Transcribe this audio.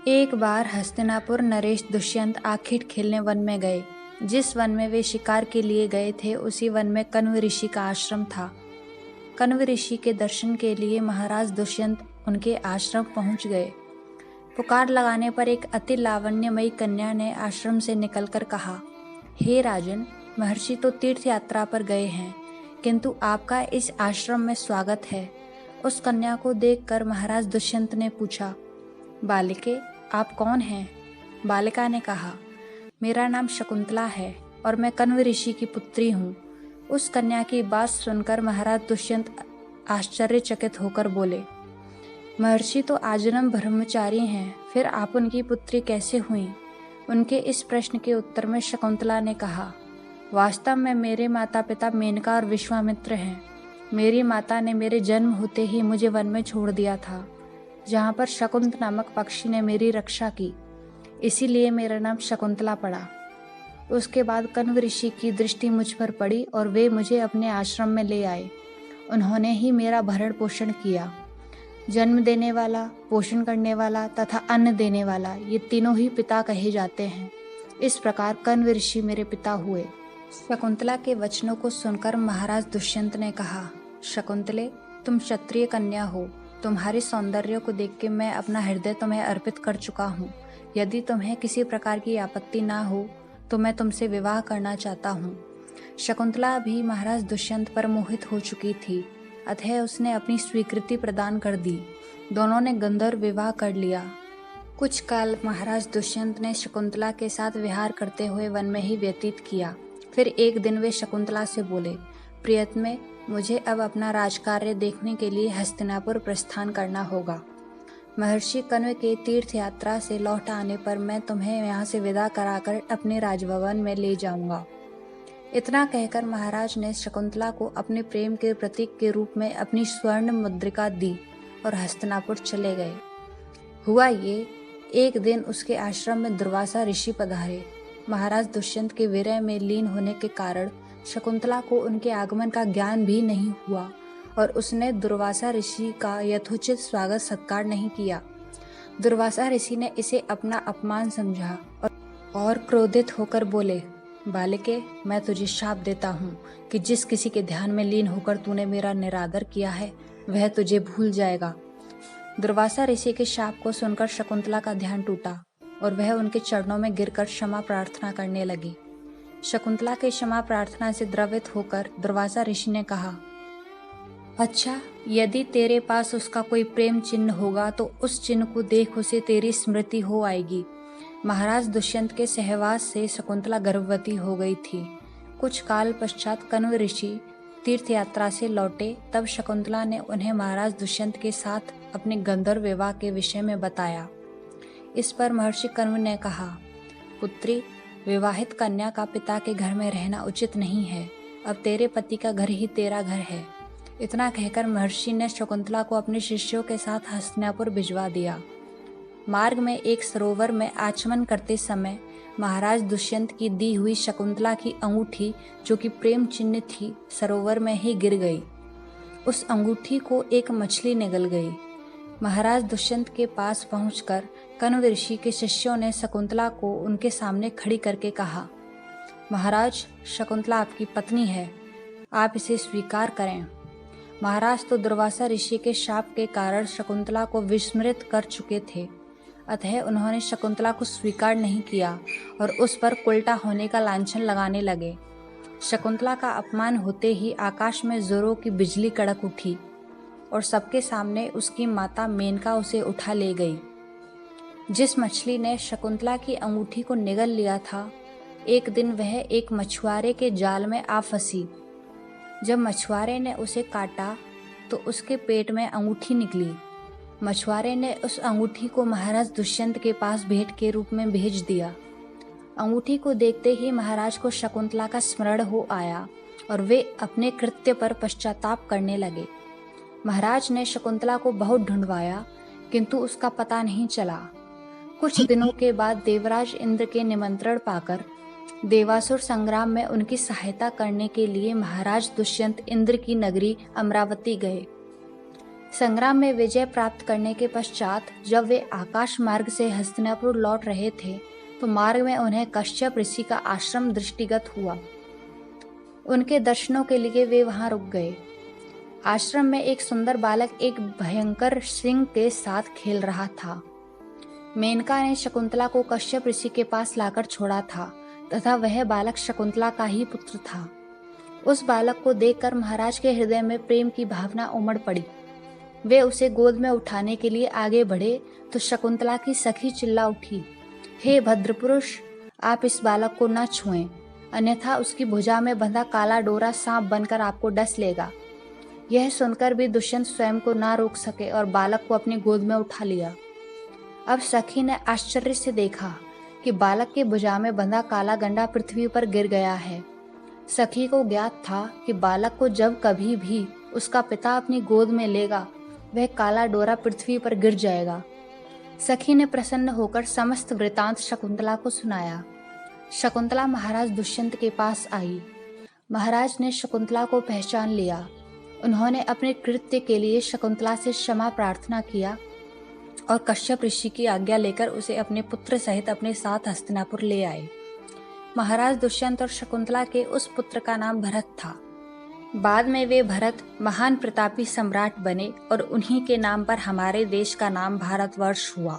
एक बार हस्तिनापुर नरेश दुष्यंत आखिर खेलने वन में गए। जिस वन में वे शिकार के लिए गए थे उसी वन में कण्व ऋषि का आश्रम था। कण्व ऋषि के दर्शन के लिए महाराज दुष्यंत उनके आश्रम पहुंच गए। पुकार लगाने पर एक अति लावण्यमयी कन्या ने आश्रम से निकलकर कहा, हे राजन, महर्षि तो तीर्थ यात्रा पर गए हैं, किंतु आपका इस आश्रम में स्वागत है। उस कन्या को देखकर महाराज दुष्यंत ने पूछा, बालिके, आप कौन हैं? बालिका ने कहा, मेरा नाम शकुंतला है और मैं कण्व ऋषि की पुत्री हूँ। उस कन्या की बात सुनकर महाराज दुष्यंत आश्चर्यचकित होकर बोले, महर्षि तो आजन्म ब्रह्मचारी हैं, फिर आप उनकी पुत्री कैसे हुई? उनके इस प्रश्न के उत्तर में शकुंतला ने कहा, वास्तव में मेरे माता पिता मेनका और विश्वामित्र हैं। मेरी माता ने मेरे जन्म होते ही मुझे वन में छोड़ दिया था, जहाँ पर शकुंत नामक पक्षी ने मेरी रक्षा की, इसीलिए मेरा नाम शकुंतला पड़ा। उसके बाद कण्व ऋषि की दृष्टि मुझ पर पड़ी और वे मुझे अपने आश्रम में ले आए। उन्होंने ही मेरा भरण पोषण किया। जन्म देने वाला, पोषण करने वाला तथा अन्न देने वाला, ये तीनों ही पिता कहे जाते हैं। इस प्रकार कण्व ऋषि मेरे पिता हुए। शकुंतला के वचनों को सुनकर महाराज दुष्यंत ने कहा, शकुंतले, तुम क्षत्रिय कन्या हो। तुम्हारे सौंदर्य को देख के मैं अपना हृदय तुम्हें अर्पित कर चुका हूँ। यदि तुम्हें किसी प्रकार की आपत्ति ना हो तो मैं तुमसे विवाह करना चाहता हूँ। शकुंतला भी महाराज दुष्यंत पर मोहित हो चुकी थी, अतः उसने अपनी स्वीकृति प्रदान कर दी। दोनों ने गंधर्व विवाह कर लिया। कुछ काल महाराज दुष्यंत ने शकुंतला के साथ विहार करते हुए वन में ही व्यतीत किया। फिर एक दिन वे शकुंतला से बोले, प्रियतमे, मुझे अब अपना राजकार्य देखने के लिए हस्तिनापुर प्रस्थान करना होगा। महर्षि कण्व के तीर्थ यात्रा से लौट आने पर मैं तुम्हें यहाँ से विदा कराकर अपने राजभवन में ले जाऊंगा। इतना कहकर महाराज ने शकुंतला को अपने प्रेम के प्रतीक के रूप में अपनी स्वर्ण मुद्रिका दी और हस्तिनापुर चले गए। हुआ ये, एक दिन उसके आश्रम में दुर्वासा ऋषि पधारे। महाराज दुष्यंत के विरह में लीन होने के कारण शकुंतला को उनके आगमन का ज्ञान भी नहीं हुआ और उसने दुर्वासा ऋषि का यथोचित स्वागत सत्कार नहीं किया। दुर्वासा ऋषि ने इसे अपना अपमान समझा और क्रोधित होकर बोले, बालिके, मैं तुझे शाप देता हूँ कि जिस किसी के ध्यान में लीन होकर तूने मेरा निरादर किया है वह तुझे भूल जाएगा। दुर्वासा ऋषि के शाप को सुनकर शकुंतला का ध्यान टूटा और वह उनके चरणों में गिरकर क्षमा प्रार्थना करने लगी। शकुंतला के क्षमा प्रार्थना से द्रवित होकर दुर्वासा ऋषि ने कहा, अच्छा, यदि तेरे पास उसका कोई प्रेम चिन्ह होगा तो उस चिन्ह को देख उसे तेरी स्मृति हो आएगी। महाराज दुष्यंत के सहवास से शकुंतला गर्भवती हो गई थी। कुछ काल पश्चात कण्व ऋषि तीर्थ यात्रा से लौटे, तब शकुंतला ने उन्हें महाराज दुष्यंत के साथ अपने गंधर्व विवाह के विषय में बताया। इस पर महर्षि कण्व ने कहा, पुत्री, विवाहित कन्या का पिता के घर में रहना उचित नहीं है। अब तेरे पति का घर ही तेरा घर है। इतना कहकर महर्षि ने शकुंतला को अपने शिष्यों के साथ हस्तिनापुर भिजवा दिया। मार्ग में एक सरोवर में आचमन करते समय महाराज दुष्यंत की दी हुई शकुंतला की अंगूठी, जो कि प्रेम चिन्ह थी, सरोवर में ही गिर गई। उस अंगूठी को एक मछली निगल गई। महाराज दुष्यंत के पास पहुंचकर कण्व ऋषि के शिष्यों ने शकुंतला को उनके सामने खड़ी करके कहा, महाराज, शकुंतला आपकी पत्नी है, आप इसे स्वीकार करें। महाराज तो दुर्वासा ऋषि के शाप के कारण शकुंतला को विस्मृत कर चुके थे, अतः उन्होंने शकुंतला को स्वीकार नहीं किया और उस पर उल्टा होने का लांछन लगाने लगे। शकुंतला का अपमान होते ही आकाश में जोरों की बिजली कड़क उठी और सबके सामने उसकी माता मेनका उसे उठा ले गई। जिस मछली ने शकुंतला की अंगूठी को निगल लिया था, एक दिन वह एक मछुआरे के जाल में आ फंसी। जब मछुआरे ने उसे काटा तो उसके पेट में अंगूठी निकली। मछुआरे ने उस अंगूठी को महाराज दुष्यंत के पास भेंट के रूप में भेज दिया। अंगूठी को देखते ही महाराज को शकुंतला का स्मरण हो आया और वे अपने कृत्य पर पश्चाताप करने लगे। महाराज ने शकुंतला को बहुत ढूंढवाया, किंतु उसका पता नहीं चला। कुछ दिनों के बाद देवराज इंद्र के निमंत्रण पाकर देवासुर संग्राम में उनकी सहायता करने के लिए महाराज दुष्यंत इंद्र की नगरी अमरावती गए। संग्राम में विजय प्राप्त करने के पश्चात जब वे आकाश मार्ग से हस्तिनापुर लौट रहे थे तो मार्ग में उन्हें कश्यप ऋषि का आश्रम दृष्टिगत हुआ। उनके दर्शनों के लिए वे वहां रुक गए। आश्रम में एक सुंदर बालक एक भयंकर सिंह के साथ खेल रहा था। मेनका ने शकुंतला को कश्यप ऋषि के पास लाकर छोड़ा था तथा वह बालक शकुंतला का ही पुत्र था। उस बालक को देखकर महाराज के हृदय में प्रेम की भावना उमड़ पड़ी। वे उसे गोद में उठाने के लिए आगे बढ़े तो शकुंतला की सखी चिल्ला उठी, हे भद्रपुरुष, आप इस बालक को न छुएं, अन्यथा उसकी भुजा में बंधा काला डोरा सांप बनकर आपको डस लेगा। यह सुनकर भी दुष्यंत स्वयं को ना रोक सके और बालक को अपनी गोद में उठा लिया। अब सखी ने आश्चर्य से देखा कि बालक के भुजा में बंधा काला गंडा पृथ्वी पर गिर गया है। सखी को ज्ञात था कि बालक को जब कभी भी उसका पिता अपनी गोद में लेगा वह काला डोरा पृथ्वी पर गिर जाएगा। सखी ने प्रसन्न होकर समस्त वृतांत शकुंतला को सुनाया। शकुंतला महाराज दुष्यंत के पास आई। महाराज ने शकुंतला को पहचान लिया। उन्होंने अपने कृत्य के लिए शकुंतला से क्षमा प्रार्थना किया और कश्यप ऋषि की आज्ञा लेकर उसे अपने पुत्र सहित अपने साथ हस्तिनापुर ले आए। महाराज दुष्यंत और शकुंतला के उस पुत्र का नाम भरत था। बाद में वे भरत महान प्रतापी सम्राट बने और उन्हीं के नाम पर हमारे देश का नाम भारतवर्ष हुआ।